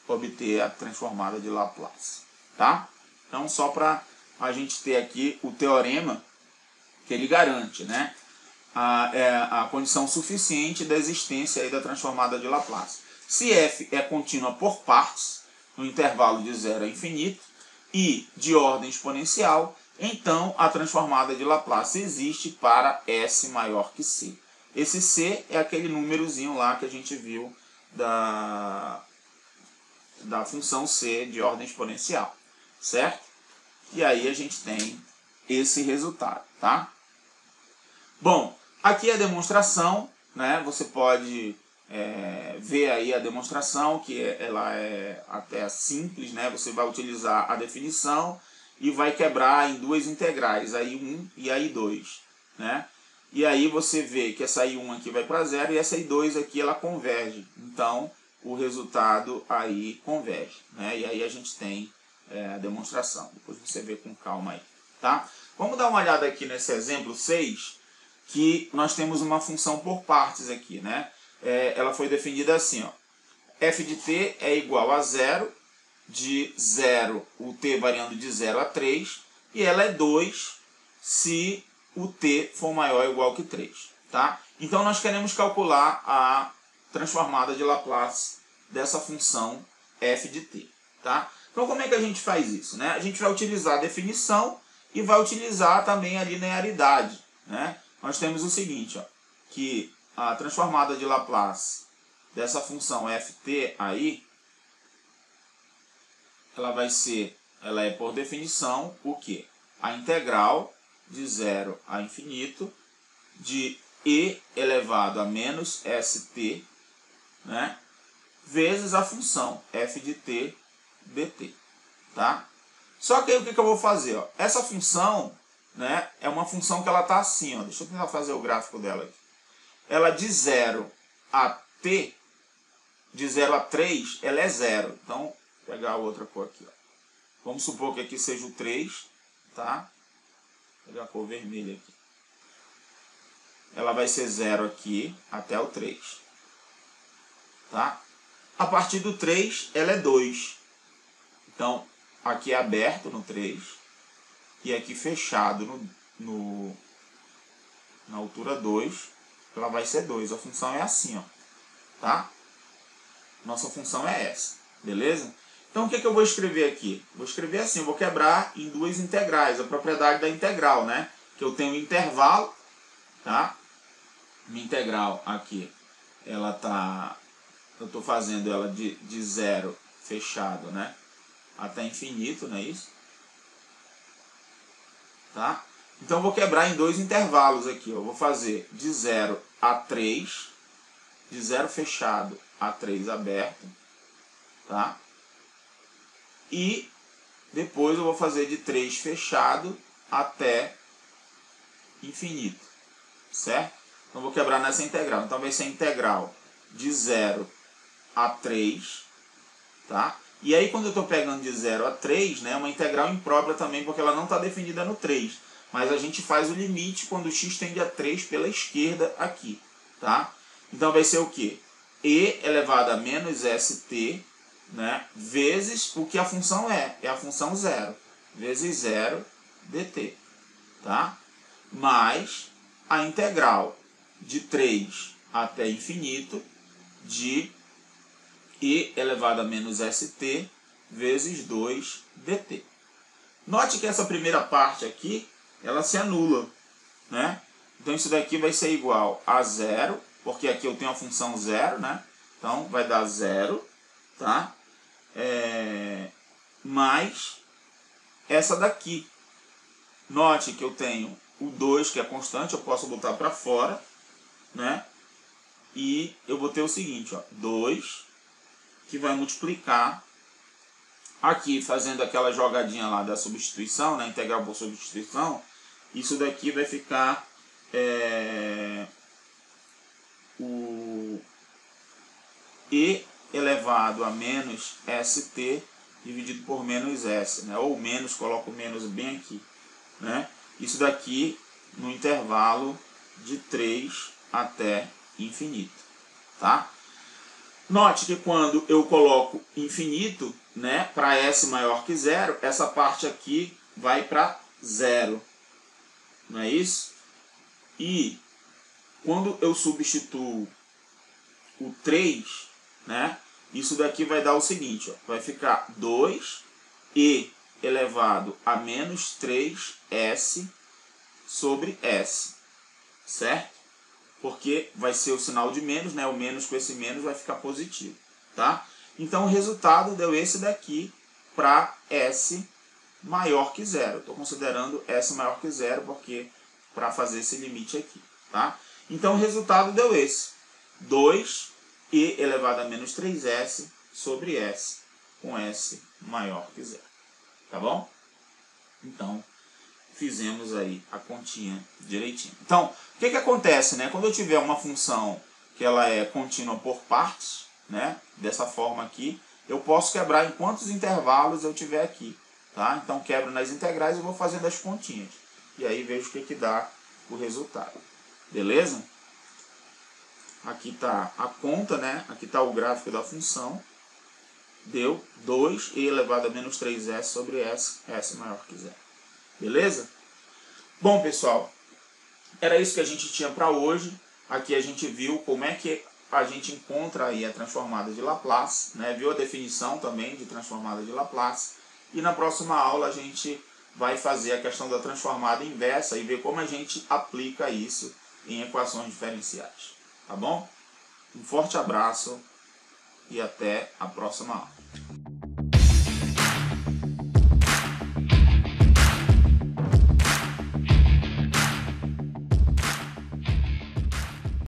Speaker 1: obter a transformada de Laplace. Tá? Então, só para a gente ter aqui o teorema que ele garante, né, a condição suficiente da existência aí da transformada de Laplace. Se f é contínua por partes, no intervalo de 0 a infinito, e de ordem exponencial, então a transformada de Laplace existe para S maior que C. Esse C é aquele númerozinho lá que a gente viu da função C de ordem exponencial, certo? E aí a gente tem esse resultado, tá? Bom, aqui é a demonstração, né? Você pode ver aí a demonstração, que ela é até simples, né? Você vai utilizar a definição e vai quebrar em duas integrais, a I1 e a I2, né? E aí você vê que essa I1 aqui vai para zero e essa I2 aqui ela converge. Então, o resultado aí converge, né? E aí a gente tem a demonstração. Depois você vê com calma aí, tá? Vamos dar uma olhada aqui nesse exemplo 6, que nós temos uma função por partes aqui, né? Ela foi definida assim, ó. F de t é igual a 0, de 0, o t variando de 0 a 3, e ela é 2 se o t for maior ou igual que 3. Tá? Então nós queremos calcular a transformada de Laplace dessa função f de t. Tá? Então como é que a gente faz isso? Né? A gente vai utilizar a definição e vai utilizar também a linearidade. Né? Nós temos o seguinte, ó, que a transformada de Laplace dessa função ft aí, ela é por definição o quê? A integral de 0 a infinito de e elevado a menos st, né, vezes a função f de t dt. Tá? Só que aí o que eu vou fazer? Ó? Essa função, né, é uma função que ela está assim. Ó. Deixa eu tentar fazer o gráfico dela aqui. Ela de 0 a t, de 0 a 3, ela é 0. Então, vou pegar a outra cor aqui. Ó. Vamos supor que aqui seja o 3. Tá? Vou pegar a cor vermelha aqui. Ela vai ser 0 aqui até o 3. Tá? A partir do 3, ela é 2. Então, aqui é aberto no 3 e aqui fechado na altura 2, ela vai ser 2. A função é assim, ó. Tá? Nossa função é essa. Beleza? Então, o que eu vou escrever aqui? Vou escrever assim, eu vou quebrar em duas integrais, a propriedade da integral, né? Que eu tenho um intervalo, tá? Minha integral aqui, ela tá... Eu estou fazendo ela de 0 fechado, né? Até infinito, não é isso? Tá? Então, eu vou quebrar em dois intervalos aqui. Eu vou fazer de 0 a 3, de 0 fechado a 3 aberto, tá? E depois eu vou fazer de 3 fechado até infinito, certo? Então, eu vou quebrar nessa integral. Então, vai ser a integral de 0 a 3, tá? E aí, quando eu estou pegando de 0 a 3, né, é uma integral imprópria também, porque ela não está definida no 3. Mas a gente faz o limite quando o x tende a 3 pela esquerda aqui, tá? Então, vai ser o quê? E elevado a menos st, né, vezes o que a função é a função 0, vezes 0 dt, tá? Mais a integral de 3 até infinito de e elevado a menos st vezes 2 dt. Note que essa primeira parte aqui, ela se anula, né? Então isso daqui vai ser igual a 0, porque aqui eu tenho a função 0, né? Então vai dar 0, tá? Mais essa daqui. Note que eu tenho o 2, que é constante, eu posso botar para fora, né? E eu vou ter o seguinte, ó, 2, que vai multiplicar aqui, fazendo aquela jogadinha lá da substituição, né? Integral por substituição. Isso daqui vai ficar o e elevado a menos st dividido por menos s, né? Ou menos, coloco o menos bem aqui, né? Isso daqui no intervalo de 3 até infinito, tá? Note que quando eu coloco infinito, né, para s maior que 0, essa parte aqui vai para 0, não é isso? E quando eu substituo o 3, né, isso daqui vai dar o seguinte, ó, vai ficar 2e elevado a menos 3s sobre s, certo? Porque vai ser o sinal de menos, né? O menos com esse menos vai ficar positivo, tá? Então, o resultado deu esse daqui para s maior que 0. Estou considerando s maior que 0 porque para fazer esse limite aqui, tá? Então, o resultado deu esse. 2e elevado a menos 3s sobre s com s maior que 0. Tá bom? Então, fizemos aí a continha direitinho. Então, o que acontece, né? Quando eu tiver uma função que ela é contínua por partes, né? Dessa forma aqui, eu posso quebrar em quantos intervalos eu tiver aqui, tá? Então, quebro nas integrais e vou fazendo as continhas. E aí vejo o que dá o resultado. Beleza? Aqui está a conta, né? Aqui está o gráfico da função. Deu 2e elevado a menos 3s sobre s, s maior que 0. Beleza? Bom, pessoal, era isso que a gente tinha para hoje. Aqui a gente viu como é que a gente encontra aí a transformada de Laplace, né? Viu a definição também de transformada de Laplace. E na próxima aula a gente vai fazer a questão da transformada inversa e ver como a gente aplica isso em equações diferenciais. Tá bom? Um forte abraço e até a próxima aula.